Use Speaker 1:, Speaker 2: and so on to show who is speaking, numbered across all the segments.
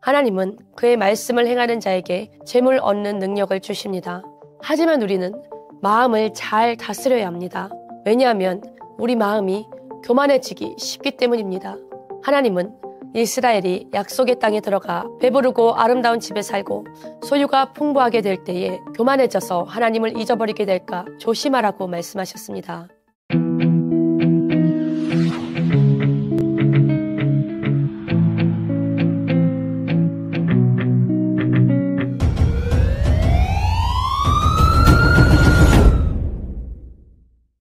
Speaker 1: 하나님은 그의 말씀을 행하는 자에게 재물 얻는 능력을 주십니다. 하지만 우리는 마음을 잘 다스려야 합니다. 왜냐하면 우리 마음이 교만해지기 쉽기 때문입니다. 하나님은 이스라엘이 약속의 땅에 들어가 배부르고 아름다운 집에 살고 소유가 풍부하게 될 때에 교만해져서 하나님을 잊어버리게 될까 조심하라고 말씀하셨습니다.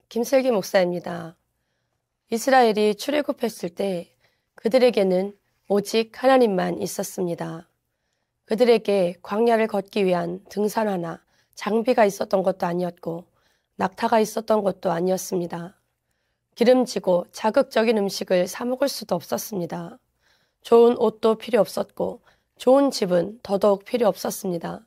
Speaker 1: 김슬기 목사입니다. 이스라엘이 출애굽했을 때 그들에게는 오직 하나님만 있었습니다. 그들에게 광야를 걷기 위한 등산화나 장비가 있었던 것도 아니었고 낙타가 있었던 것도 아니었습니다. 기름지고 자극적인 음식을 사 먹을 수도 없었습니다. 좋은 옷도 필요 없었고 좋은 집은 더더욱 필요 없었습니다.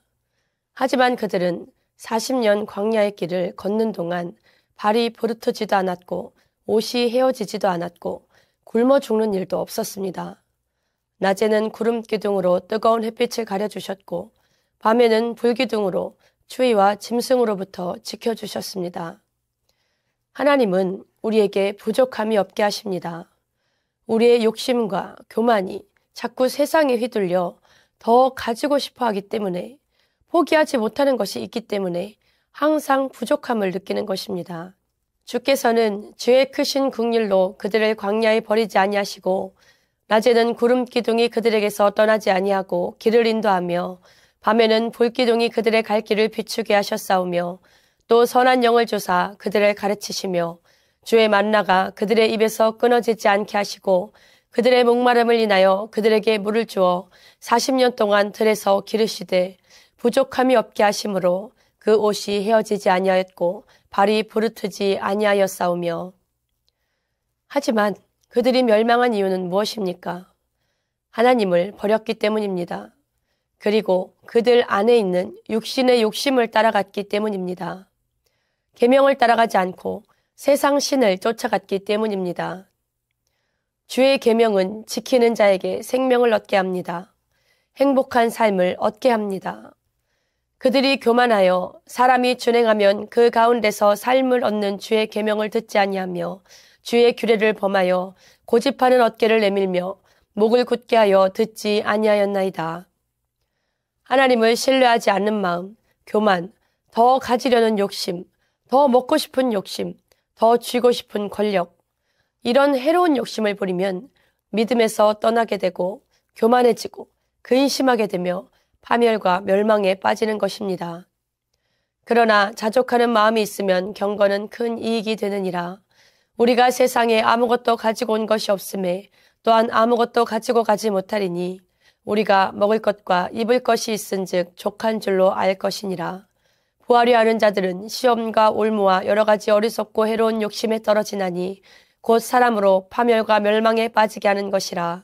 Speaker 1: 하지만 그들은 40년 광야의 길을 걷는 동안 발이 부르트지도 않았고 옷이 헤어지지도 않았고 굶어 죽는 일도 없었습니다. 낮에는 구름 기둥으로 뜨거운 햇빛을 가려주셨고 밤에는 불기둥으로 추위와 짐승으로부터 지켜주셨습니다. 하나님은 우리에게 부족함이 없게 하십니다. 우리의 욕심과 교만이 자꾸 세상에 휘둘려 더 가지고 싶어 하기 때문에 포기하지 못하는 것이 있기 때문에 항상 부족함을 느끼는 것입니다. 주께서는 주의 크신 긍휼로 그들을 광야에 버리지 아니하시고 낮에는 구름 기둥이 그들에게서 떠나지 아니하고 길을 인도하며 밤에는 불 기둥이 그들의 갈 길을 비추게 하셨사오며 또 선한 영을 주사 그들을 가르치시며 주의 만나가 그들의 입에서 끊어지지 않게 하시고 그들의 목마름을 인하여 그들에게 물을 주어 40년 동안 들에서 기르시되 부족함이 없게 하심으로 그 옷이 헤어지지 아니하였고 발이 부르트지 아니하였사오며. 하지만 그들이 멸망한 이유는 무엇입니까? 하나님을 버렸기 때문입니다. 그리고 그들 안에 있는 육신의 욕심을 따라갔기 때문입니다. 계명을 따라가지 않고 세상 신을 쫓아갔기 때문입니다. 주의 계명은 지키는 자에게 생명을 얻게 합니다. 행복한 삶을 얻게 합니다. 그들이 교만하여 사람이 준행하면 그 가운데서 삶을 얻는 주의 계명을 듣지 아니하며 주의 규례를 범하여 고집하는 어깨를 내밀며 목을 굳게 하여 듣지 아니하였나이다. 하나님을 신뢰하지 않는 마음, 교만, 더 가지려는 욕심, 더 먹고 싶은 욕심, 더 쥐고 싶은 권력, 이런 해로운 욕심을 부리면 믿음에서 떠나게 되고 교만해지고 근심하게 되며 파멸과 멸망에 빠지는 것입니다. 그러나 자족하는 마음이 있으면 경건은 큰 이익이 되느니라. 우리가 세상에 아무것도 가지고 온 것이 없음에 또한 아무것도 가지고 가지 못하리니 우리가 먹을 것과 입을 것이 있은즉 족한 줄로 알 것이니라. 부하려 하는 자들은 시험과 올무와 여러 가지 어리석고 해로운 욕심에 떨어지나니 곧 사람으로 파멸과 멸망에 빠지게 하는 것이라.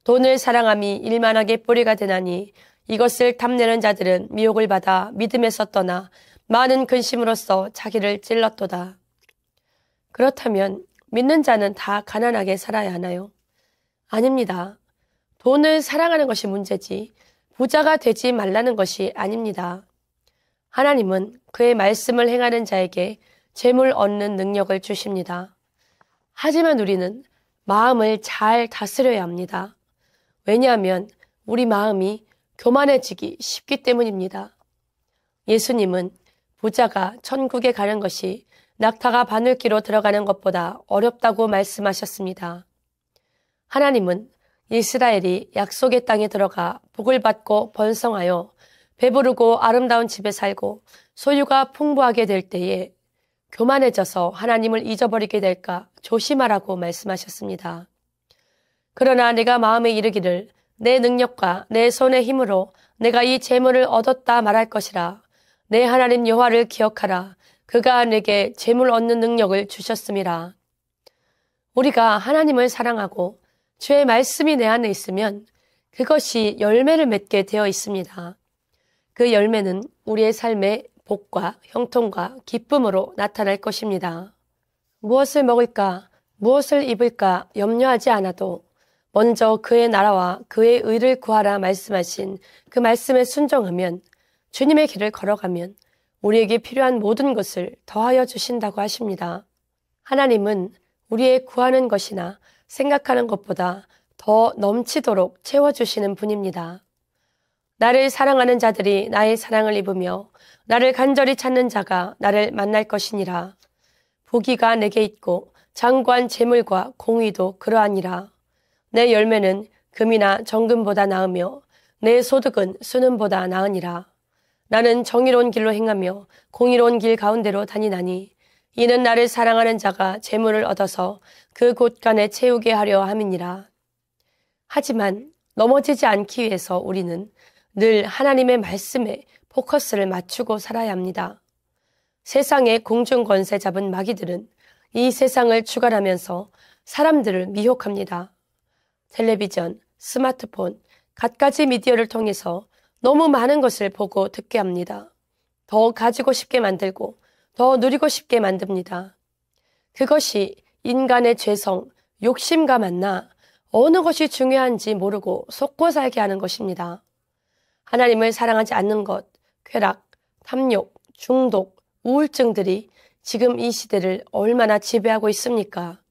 Speaker 1: 돈을 사랑함이 일만하게 뿌리가 되나니 이것을 탐내는 자들은 미혹을 받아 믿음에서 떠나 많은 근심으로써 자기를 찔렀도다. 그렇다면 믿는 자는 다 가난하게 살아야 하나요? 아닙니다. 돈을 사랑하는 것이 문제지 부자가 되지 말라는 것이 아닙니다. 하나님은 그의 말씀을 행하는 자에게 재물 얻는 능력을 주십니다. 하지만 우리는 마음을 잘 다스려야 합니다. 왜냐하면 우리 마음이 교만해지기 쉽기 때문입니다. 예수님은 부자가 천국에 가는 것이 낙타가 바늘기로 들어가는 것보다 어렵다고 말씀하셨습니다. 하나님은 이스라엘이 약속의 땅에 들어가 복을 받고 번성하여 배부르고 아름다운 집에 살고 소유가 풍부하게 될 때에 교만해져서 하나님을 잊어버리게 될까 조심하라고 말씀하셨습니다. 그러나 내가 마음에 이르기를 내 능력과 내 손의 힘으로 내가 이 재물을 얻었다 말할 것이라. 내 하나님 여호와를 기억하라. 그가 내게 재물 얻는 능력을 주셨음이라. 우리가 하나님을 사랑하고 주의 말씀이 내 안에 있으면 그것이 열매를 맺게 되어 있습니다. 그 열매는 우리의 삶에 복과 형통과 기쁨으로 나타날 것입니다. 무엇을 먹을까, 무엇을 입을까 염려하지 않아도 먼저 그의 나라와 그의 의를 구하라 말씀하신 그 말씀에 순종하면, 주님의 길을 걸어가면 우리에게 필요한 모든 것을 더하여 주신다고 하십니다. 하나님은 우리의 구하는 것이나 생각하는 것보다 더 넘치도록 채워주시는 분입니다. 나를 사랑하는 자들이 나의 사랑을 입으며 나를 간절히 찾는 자가 나를 만날 것이니라. 부귀가 내게 있고 장구한 재물과 공의도 그러하니라. 내 열매는 금이나 정금보다 나으며 내 소득은 수는보다 나으니라. 나는 정의로운 길로 행하며 공의로운 길 가운데로 다니나니 이는 나를 사랑하는 자가 재물을 얻어서 그 곳간에 채우게 하려 함이니라. 하지만 넘어지지 않기 위해서 우리는 늘 하나님의 말씀에 포커스를 맞추고 살아야 합니다. 세상의 공중 권세 잡은 마귀들은 이 세상을 주관하면서 사람들을 미혹합니다. 텔레비전, 스마트폰, 갖가지 미디어를 통해서 너무 많은 것을 보고 듣게 합니다. 더 가지고 싶게 만들고 더 누리고 싶게 만듭니다. 그것이 인간의 죄성, 욕심과 만나 어느 것이 중요한지 모르고 속고 살게 하는 것입니다. 하나님을 사랑하지 않는 것, 쾌락, 탐욕, 중독, 우울증들이 지금 이 시대를 얼마나 지배하고 있습니까?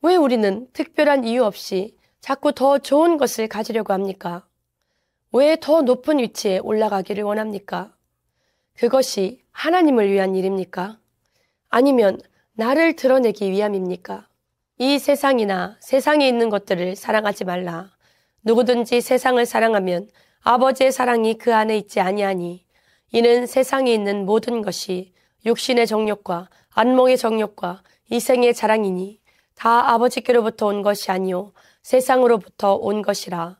Speaker 1: 왜 우리는 특별한 이유 없이 자꾸 더 좋은 것을 가지려고 합니까? 왜 더 높은 위치에 올라가기를 원합니까? 그것이 하나님을 위한 일입니까? 아니면 나를 드러내기 위함입니까? 이 세상이나 세상에 있는 것들을 사랑하지 말라. 누구든지 세상을 사랑하면 아버지의 사랑이 그 안에 있지 아니하니 이는 세상에 있는 모든 것이 육신의 정욕과 안목의 정욕과 이생의 자랑이니 다 아버지께로부터 온 것이 아니요 세상으로부터 온 것이라.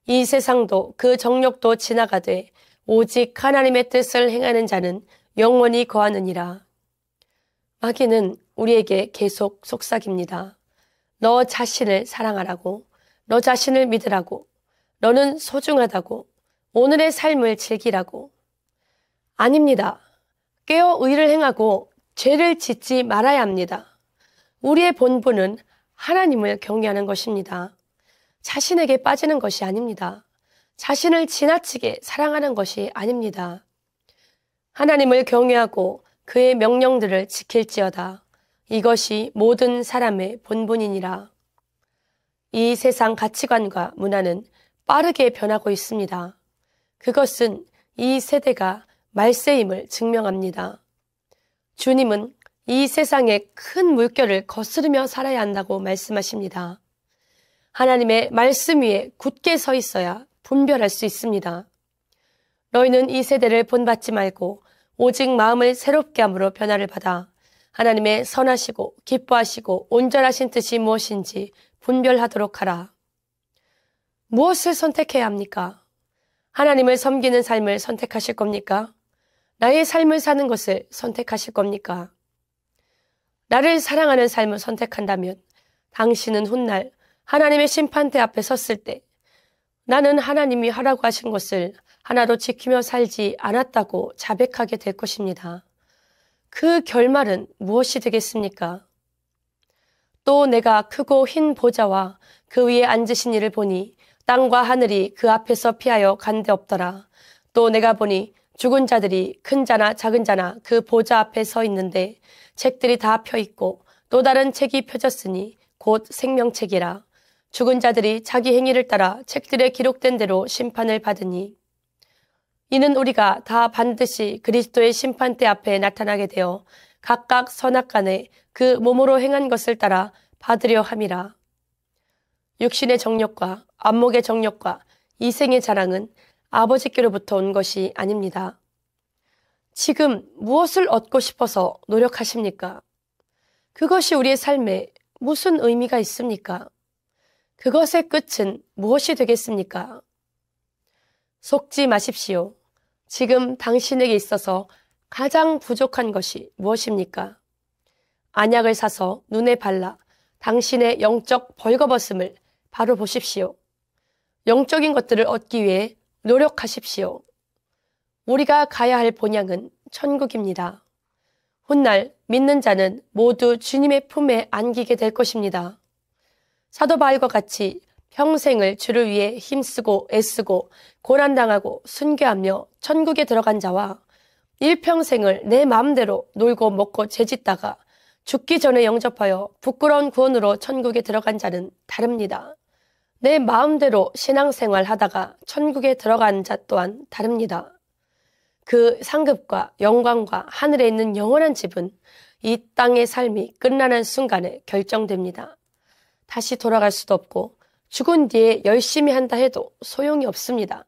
Speaker 1: 이 세상도 그 정욕도 지나가되 오직 하나님의 뜻을 행하는 자는 영원히 거하느니라. 마귀는 우리에게 계속 속삭입니다. 너 자신을 사랑하라고, 너 자신을 믿으라고, 너는 소중하다고, 오늘의 삶을 즐기라고. 아닙니다. 깨어 의를 행하고 죄를 짓지 말아야 합니다. 우리의 본분은 하나님을 경외하는 것입니다. 자신에게 빠지는 것이 아닙니다. 자신을 지나치게 사랑하는 것이 아닙니다. 하나님을 경외하고 그의 명령들을 지킬지어다. 이것이 모든 사람의 본분이니라. 이 세상 가치관과 문화는 빠르게 변하고 있습니다. 그것은 이 세대가 말세임을 증명합니다. 주님은 이 세상의 큰 물결을 거스르며 살아야 한다고 말씀하십니다. 하나님의 말씀 위에 굳게 서 있어야 분별할 수 있습니다. 너희는 이 세대를 본받지 말고 오직 마음을 새롭게 함으로 변화를 받아 하나님의 선하시고 기뻐하시고 온전하신 뜻이 무엇인지 분별하도록 하라. 무엇을 선택해야 합니까? 하나님을 섬기는 삶을 선택하실 겁니까? 나의 삶을 사는 것을 선택하실 겁니까? 나를 사랑하는 삶을 선택한다면 당신은 훗날 하나님의 심판대 앞에 섰을 때 나는 하나님이 하라고 하신 것을 하나도 지키며 살지 않았다고 자백하게 될 것입니다. 그 결말은 무엇이 되겠습니까? 또 내가 크고 흰 보좌와 그 위에 앉으신 이를 보니 땅과 하늘이 그 앞에서 피하여 간데 없더라. 또 내가 보니 죽은 자들이 큰 자나 작은 자나 그 보좌 앞에 서 있는데 책들이 다 펴 있고 또 다른 책이 펴졌으니 곧 생명책이라. 죽은 자들이 자기 행위를 따라 책들에 기록된 대로 심판을 받으니 이는 우리가 다 반드시 그리스도의 심판대 앞에 나타나게 되어 각각 선악간에 그 몸으로 행한 것을 따라 받으려 함이라. 육신의 정욕과 안목의 정욕과 이생의 자랑은 아버지께로부터 온 것이 아닙니다. 지금 무엇을 얻고 싶어서 노력하십니까? 그것이 우리의 삶에 무슨 의미가 있습니까? 그것의 끝은 무엇이 되겠습니까? 속지 마십시오. 지금 당신에게 있어서 가장 부족한 것이 무엇입니까? 안약을 사서 눈에 발라 당신의 영적 벌거벗음을 바로 보십시오. 영적인 것들을 얻기 위해 노력하십시오. 우리가 가야 할 본향은 천국입니다. 훗날 믿는 자는 모두 주님의 품에 안기게 될 것입니다. 사도 바울과 같이 평생을 주를 위해 힘쓰고 애쓰고 고난당하고 순교하며 천국에 들어간 자와 일평생을 내 마음대로 놀고 먹고 죄짓다가 죽기 전에 영접하여 부끄러운 구원으로 천국에 들어간 자는 다릅니다. 내 마음대로 신앙생활 하다가 천국에 들어간 자 또한 다릅니다. 그 상급과 영광과 하늘에 있는 영원한 집은 이 땅의 삶이 끝나는 순간에 결정됩니다. 다시 돌아갈 수도 없고 죽은 뒤에 열심히 한다 해도 소용이 없습니다.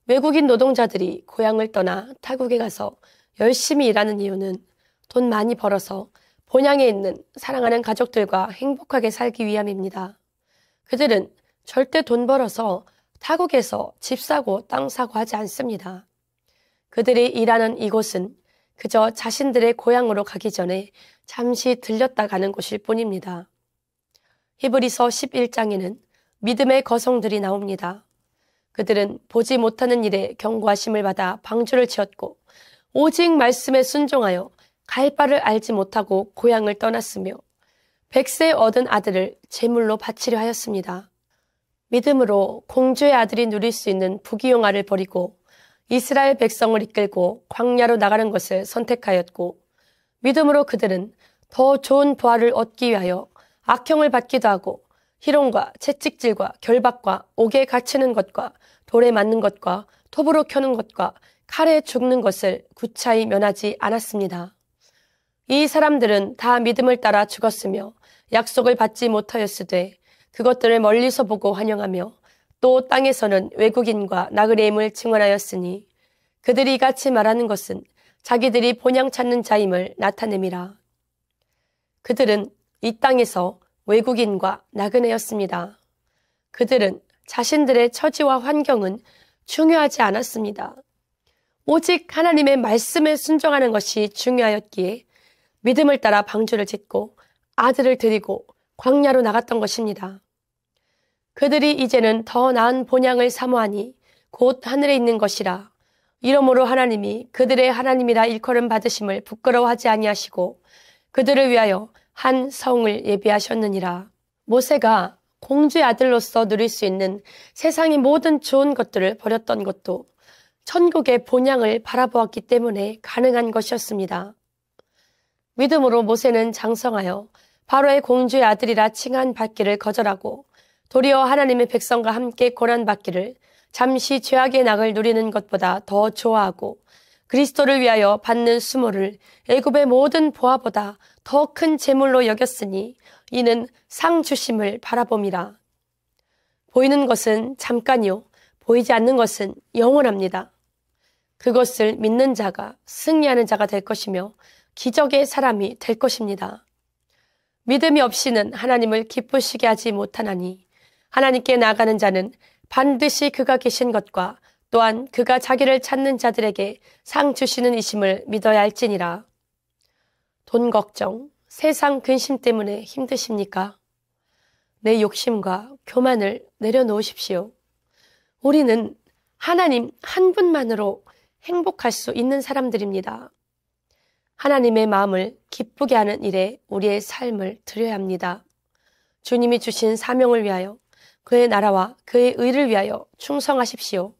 Speaker 1: 외국인 노동자들이 고향을 떠나 타국에 가서 열심히 일하는 이유는 돈 많이 벌어서 본향에 있는 사랑하는 가족들과 행복하게 살기 위함입니다. 그들은 절대 돈 벌어서 타국에서 집 사고 땅 사고 하지 않습니다. 그들이 일하는 이곳은 그저 자신들의 고향으로 가기 전에 잠시 들렸다 가는 곳일 뿐입니다. 히브리서 11장에는 믿음의 거성들이 나옵니다. 그들은 보지 못하는 일에 경고하심을 받아 방주를 지었고 오직 말씀에 순종하여 갈 바를 알지 못하고 고향을 떠났으며 100세 얻은 아들을 제물로 바치려 하였습니다. 믿음으로 공주의 아들이 누릴 수 있는 부귀영화를 버리고 이스라엘 백성을 이끌고 광야로 나가는 것을 선택하였고 믿음으로 그들은 더 좋은 부활을 얻기 위하여 악형을 받기도 하고 희롱과 채찍질과 결박과 옥에 갇히는 것과 돌에 맞는 것과 톱으로 켜는 것과 칼에 죽는 것을 구차히 면하지 않았습니다. 이 사람들은 다 믿음을 따라 죽었으며 약속을 받지 못하였으되 그것들을 멀리서 보고 환영하며 또 땅에서는 외국인과 나그네임을 증언하였으니 그들이 이같이 말하는 것은 자기들이 본향 찾는 자임을 나타냄이라. 그들은 이 땅에서 외국인과 나그네였습니다. 그들은 자신들의 처지와 환경은 중요하지 않았습니다. 오직 하나님의 말씀에 순종하는 것이 중요하였기에 믿음을 따라 방주를 짓고 아들을 드리고 광야로 나갔던 것입니다. 그들이 이제는 더 나은 본향을 사모하니 곧 하늘에 있는 것이라. 이러므로 하나님이 그들의 하나님이라 일컬음 받으심을 부끄러워하지 아니하시고 그들을 위하여 한 성을 예비하셨느니라. 모세가 공주의 아들로서 누릴 수 있는 세상의 모든 좋은 것들을 버렸던 것도 천국의 본향을 바라보았기 때문에 가능한 것이었습니다. 믿음으로 모세는 장성하여 바로의 공주의 아들이라 칭한 받기를 거절하고 도리어 하나님의 백성과 함께 고난받기를 잠시 죄악의 낙을 누리는 것보다 더 좋아하고 그리스도를 위하여 받는 수모를 애굽의 모든 보화보다 더 큰 재물로 여겼으니 이는 상 주심을 바라봄이라. 보이는 것은 잠깐이요 보이지 않는 것은 영원합니다. 그것을 믿는 자가 승리하는 자가 될 것이며 기적의 사람이 될 것입니다. 믿음이 없이는 하나님을 기쁘시게 하지 못하나니 하나님께 나아가는 자는 반드시 그가 계신 것과 또한 그가 자기를 찾는 자들에게 상 주시는 이심을 믿어야 할지니라. 돈 걱정, 세상 근심 때문에 힘드십니까? 내 욕심과 교만을 내려놓으십시오. 우리는 하나님 한 분만으로 행복할 수 있는 사람들입니다. 하나님의 마음을 기쁘게 하는 일에 우리의 삶을 드려야 합니다. 주님이 주신 사명을 위하여 그의 나라와 그의 의를 위하여 충성하십시오.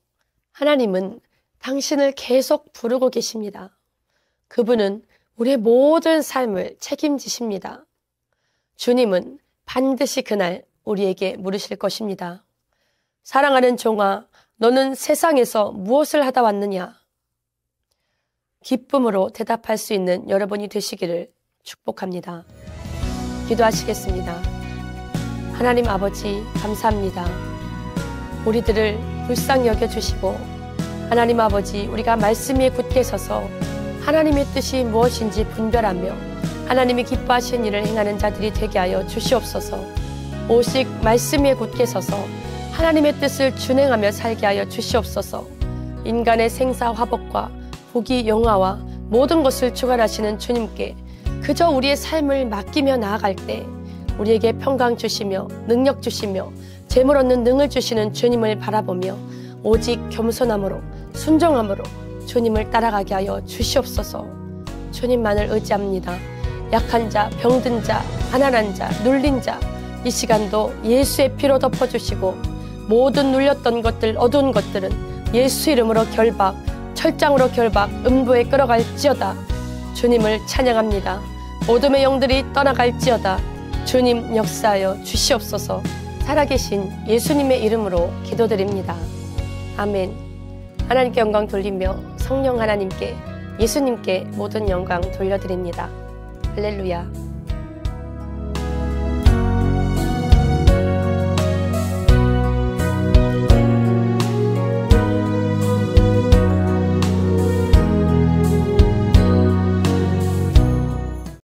Speaker 1: 하나님은 당신을 계속 부르고 계십니다. 그분은 우리의 모든 삶을 책임지십니다. 주님은 반드시 그날 우리에게 물으실 것입니다. 사랑하는 종아, 너는 세상에서 무엇을 하다 왔느냐? 기쁨으로 대답할 수 있는 여러분이 되시기를 축복합니다. 기도하시겠습니다. 하나님 아버지 감사합니다. 우리들을 불쌍히 여겨주시고 하나님 아버지 우리가 말씀 위에 굳게 서서 하나님의 뜻이 무엇인지 분별하며 하나님이 기뻐하시는 일을 행하는 자들이 되게 하여 주시옵소서. 오직 말씀 위에 굳게 서서 하나님의 뜻을 준행하며 살게 하여 주시옵소서. 인간의 생사 화복과 부귀 영화와 모든 것을 주관하시는 주님께 그저 우리의 삶을 맡기며 나아갈 때 우리에게 평강 주시며 능력 주시며 재물 얻는 능을 주시는 주님을 바라보며 오직 겸손함으로 순종함으로 주님을 따라가게 하여 주시옵소서. 주님만을 의지합니다. 약한 자, 병든 자, 가난한 자, 눌린 자, 이 시간도 예수의 피로 덮어주시고 모든 눌렸던 것들, 어두운 것들은 예수 이름으로 결박, 철장으로 결박, 음부에 끌어갈지어다. 주님을 찬양합니다. 어둠의 영들이 떠나갈지어다. 주님 역사하여 주시옵소서. 살아계신 예수님의 이름으로 기도드립니다. 아멘. 하나님께 영광 돌리며 성령 하나님께, 예수님께 모든 영광 돌려드립니다. 할렐루야.